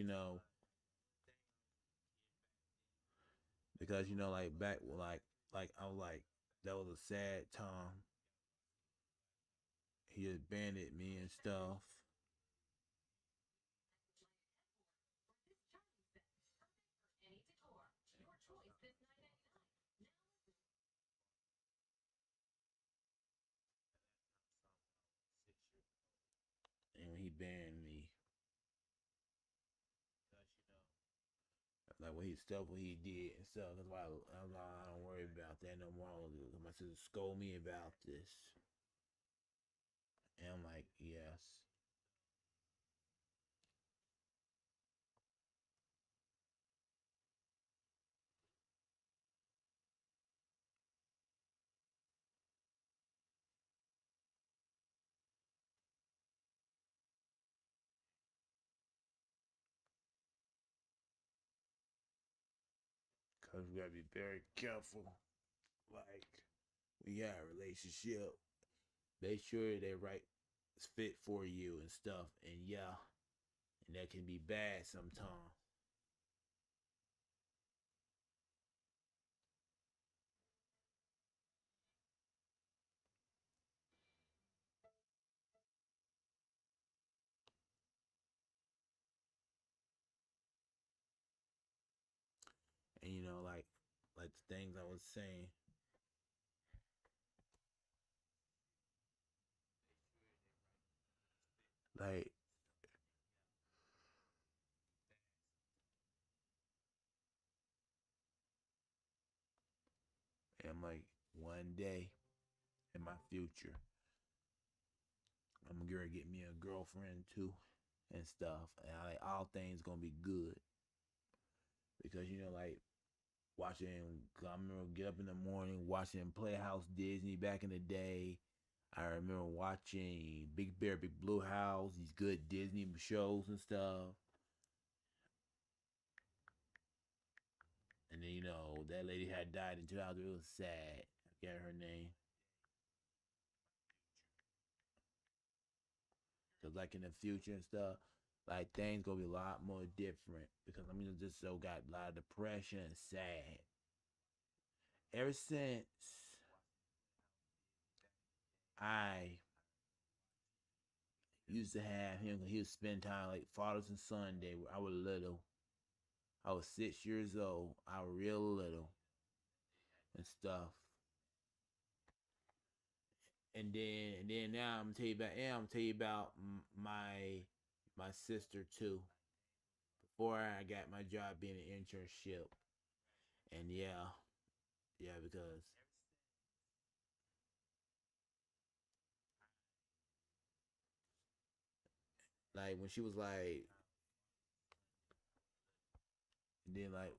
like back like I was like that was a sad time. He abandoned me and stuff. And when he banned me, like what he did and stuff. That's why I don't worry about that no more. My sister scold me about this, and I'm like, yes, because we gotta be very careful. Like we got a relationship, make sure they right fit for you and stuff. And yeah, and that can be bad sometimes. And like the things I was saying, like I'm like one day in my future, I'm gonna get me a girlfriend too and stuff. And like all things gonna be good because like watching. I remember get up in the morning watching Playhouse Disney back in the day. I remember watching Big Bear, Big Blue House, these good Disney shows and stuff. And then that lady had died in 2000. It was sad. I forget her name. Cause like in the future and stuff, like things gonna be a lot more different. Because just so got a lot of depression and sad. Ever since I used to have him. He would spend time like Fathers and Son Day. I was little. I was 6 years old. I was real little and stuff. And then now I'm gonna tell you about. Yeah, I'm gonna tell you about my sister too. Before I got my job being an internship, and yeah, because like when she was like, and then like,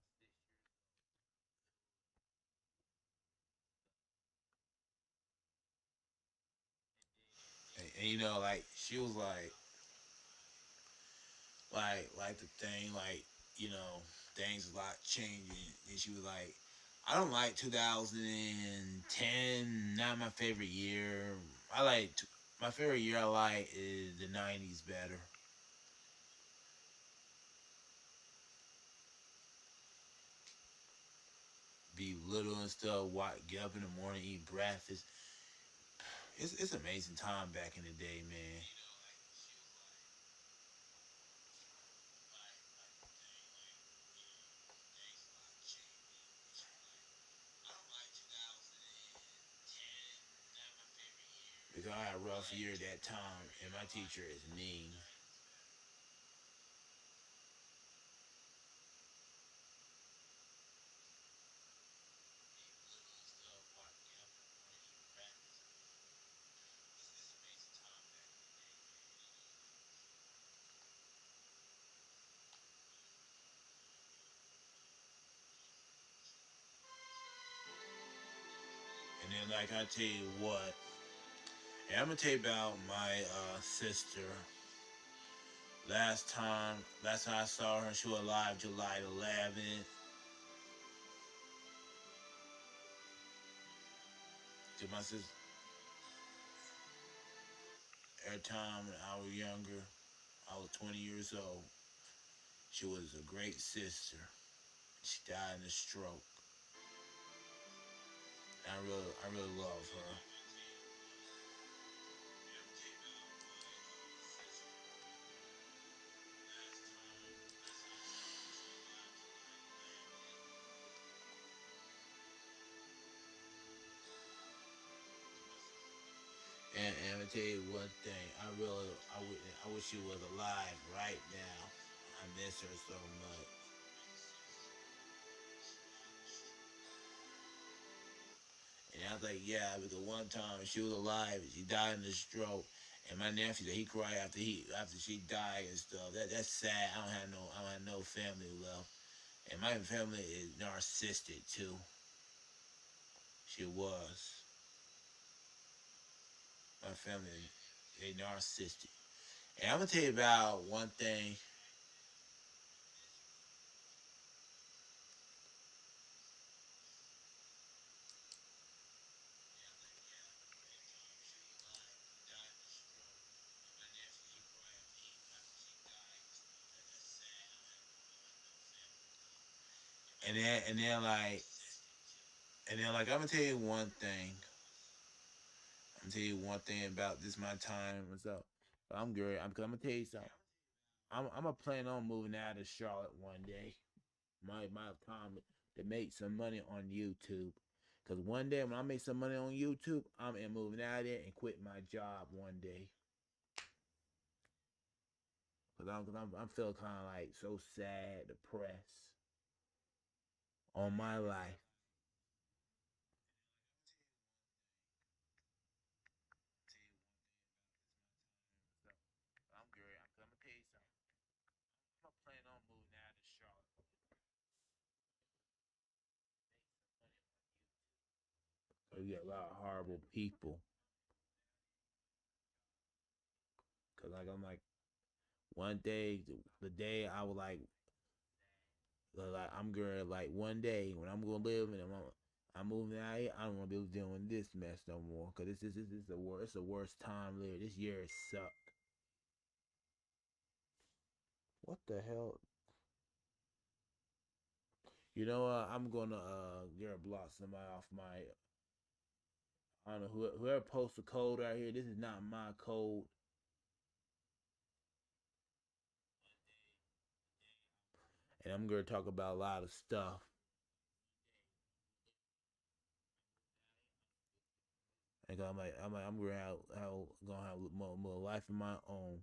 and you know, like she was like the thing, like you know, things a lot changing, and she was like, I don't like 2010, not my favorite year. I like my favorite year I like is the '90s better. Be little and stuff. Get up in the morning, eat breakfast. It's amazing time back in the day, man. Because I had a rough year that time, and my teacher is mean. And then, like I tell you what, and I'm gonna tell you about my sister. Last time I saw her, she was alive July 11th. To my sister, every time when I was younger, I was 20 years old. She was a great sister. She died in a stroke. I really love her. And I'm gonna tell you one thing. I wish she was alive right now. I miss her so much. And I was like, yeah, because one time she was alive, she died in a stroke. And my nephew said he cried after she died and stuff. That's sad. I don't have no family left. And my family is narcissistic too. She was. My family, they narcissistic. And I'm gonna tell you about one thing. And then I'm gonna tell you one thing. I'm gonna tell you one thing about this my time. What's up? I'm good. I'm gonna tell you something. I'm gonna plan on moving out of Charlotte one day. My time to make some money on YouTube. Cause one day when I make some money on YouTube, I'm moving out of there and quit my job one day. Cause I'm feeling kind of like so sad, depressed on my life. I'm good. I'm gonna tell you something. I'm planning on moving out of Charlotte. So you get a lot of horrible people. Cause like I'm like one day, the day I was like I'm good. Like one day when I'm gonna live and I'm moving out here, I don't want to be dealing with this mess no more. Cause this is the worst. It's the worst time living. This year has sucked. What the hell? You know what? I'm gonna get block somebody off my. I don't know whoever posts a code out here. This is not my code. and I'm gonna talk about a lot of stuff. Like I'm gonna have more life of my own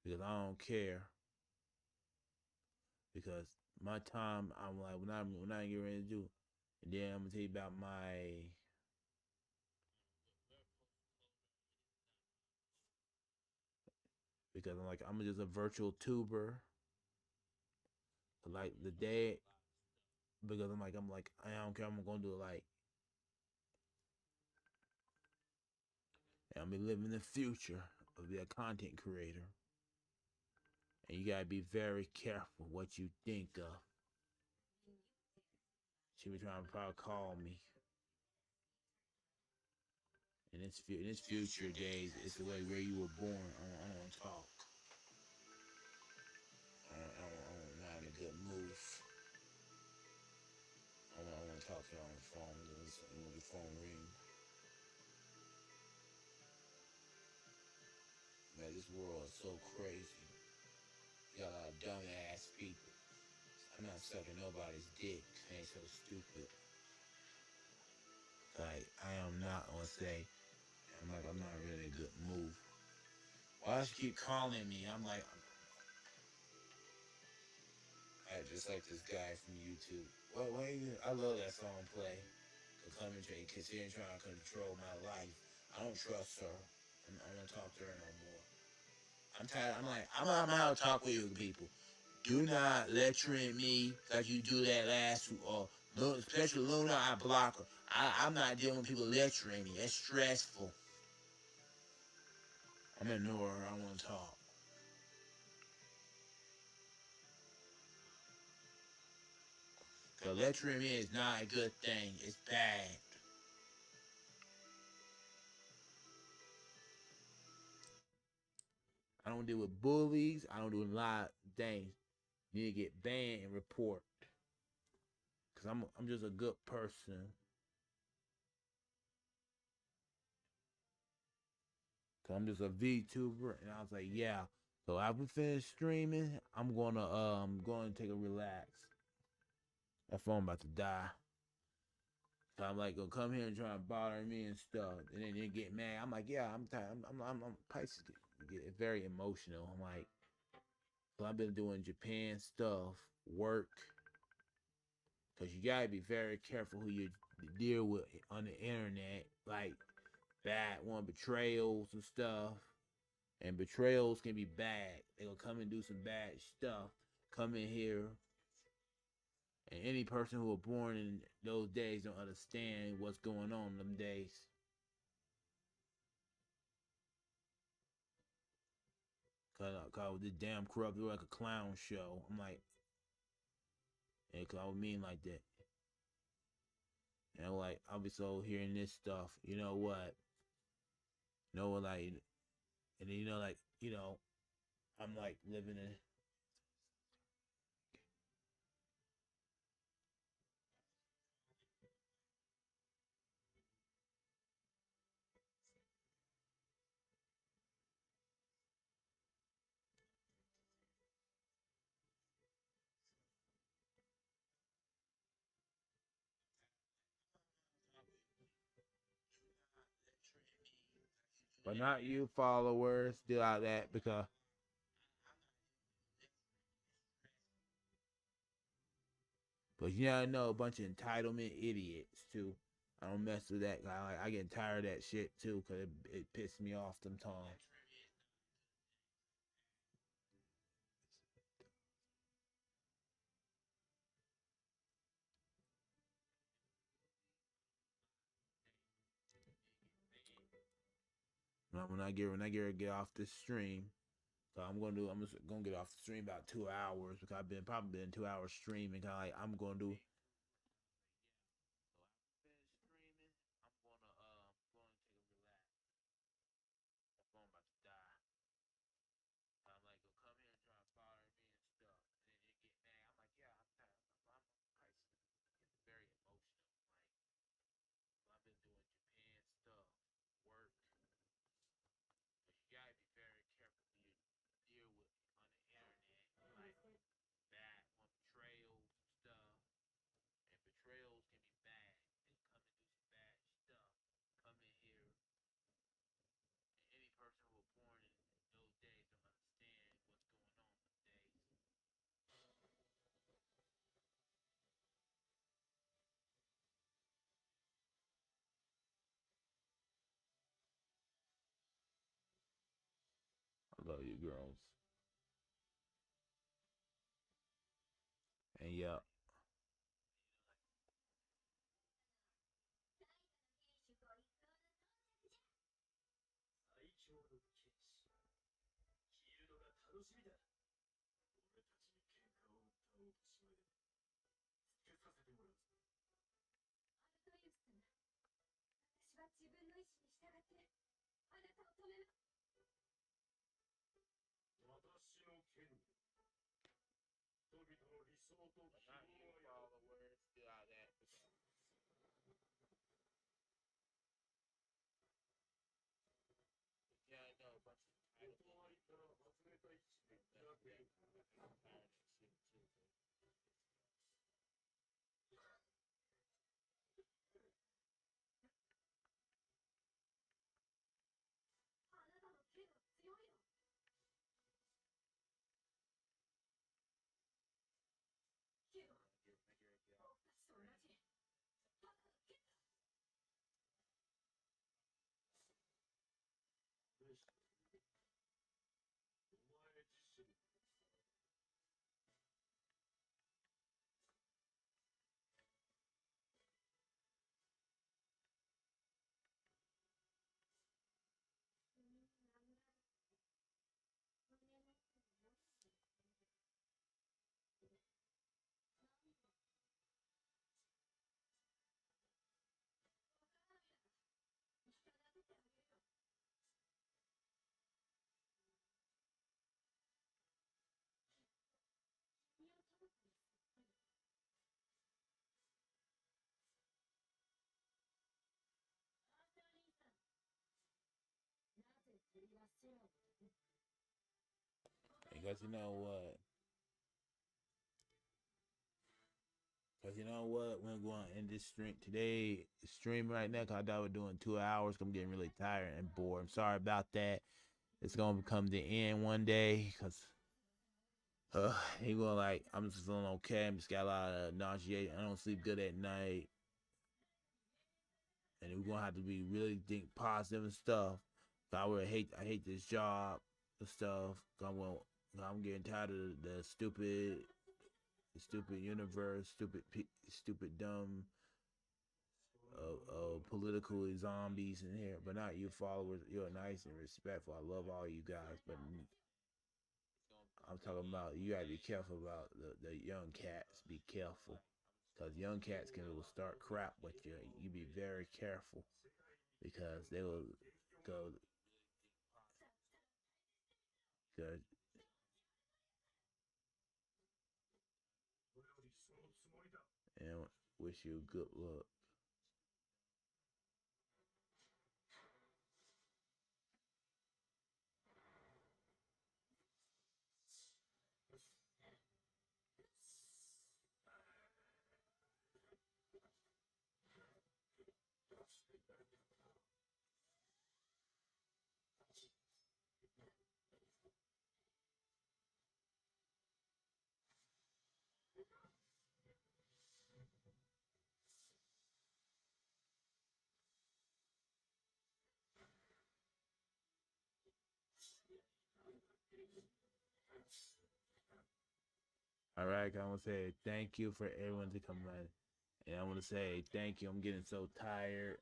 because I don't care because my time I'm like when I get ready to do, and then I'm gonna tell you about my because I'm just a virtual tuber. Like the day because I don't care. I'm gonna do it like I'm gonna live in the future of be a content creator, and you gotta be very careful what you think of. She be trying to probably call me. In this future days, it's the way where you were born. I don't want to talk. I'm not in a good mood. I want to talk to you on the phone. When the phone ring. Man, this world is so crazy. You got a lot of dumbass people. I'm not sucking nobody's dick. I ain't so stupid. Like, I am not gonna say, I'm not really in a good mood. Why she keep calling me? I'm like, I just like this guy from YouTube. Well, I love that song play. Come and considering trying to control my life. I don't trust her. I don't talk to her no more. I'm tired. I'm out to talk with you people. Do not lecture me like you do that last especially Luna, I block her. I'm not dealing with people lecturing me. That's stressful. I'm ignore her. I want to talk. Cause lecturing me is not a good thing. It's bad. I don't deal with bullies. I don't do a lot of things. You need to get banned and report. Cause I'm just a good person. Cause I'm just a VTuber, and I was like, yeah. So after we finish streaming, I'm going to take a relax. That phone about to die. So I'm like, gonna come here and try to bother me and stuff, and then they get mad. I'm like, yeah, I'm tired. I'm Pisces get very emotional. I'm like, so I've been doing Japan stuff, work, cause you gotta be very careful who you deal with on the internet, like bad one betrayals and stuff. And betrayals can be bad. They gonna come and do some bad stuff. Come in here, and any person who was born in those days don't understand what's going on in them days. Cause this damn corrupt like a clown show. I'm like, and cause I was mean like that. And I'm like, I'll be so hearing this stuff. You know what? You know what? Like, and then I'm like living in. But not you followers do all that because but you know, I know a bunch of entitlement idiots too. I don't mess with that guy. Like, I get tired of that shit too because it pissed me off sometimes. When I get off this stream, so I'm just gonna get off the stream about 2 hours because I've been probably been 2 hours streaming. Kind of like I'm gonna do. girls. And yeah, because you know what? Because you know what? We're going to end this stream today. Stream right now. Cause I thought we're doing 2 hours. I'm getting really tired and bored. I'm sorry about that. It's gonna become the end one day. Cause he going like I'm just feeling okay. I'm just got a lot of nausea. I don't sleep good at night. And we're gonna have to be really think positive and stuff. I hate this job and stuff. I'm getting tired of the stupid universe, stupid dumb political zombies in here. But not you followers. You're nice and respectful. I love all you guys, but I'm talking about you gotta be careful about the young cats. Be careful. Because young cats will start crap with you. You be very careful. Because they will go good. And wish you good luck. All right, I want to say thank you for everyone to come in. And I want to say thank you. I'm getting so tired.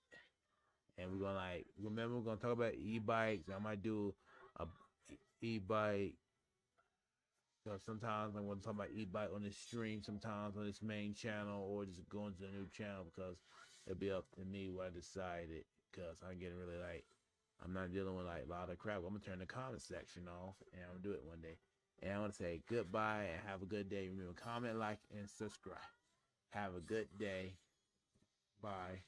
And we're gonna remember we're gonna talk about e-bikes. I might do a e-bike. So sometimes I'm gonna talk about e-bike on this stream, sometimes on this main channel, or just going to a new channel because it'll be up to me what I decided. Because I'm getting really I'm not dealing with a lot of crap. I'm gonna turn the comment section off, and I'm gonna do it one day. And I want to say goodbye and have a good day. Remember, comment, like, and subscribe. Have a good day. Bye.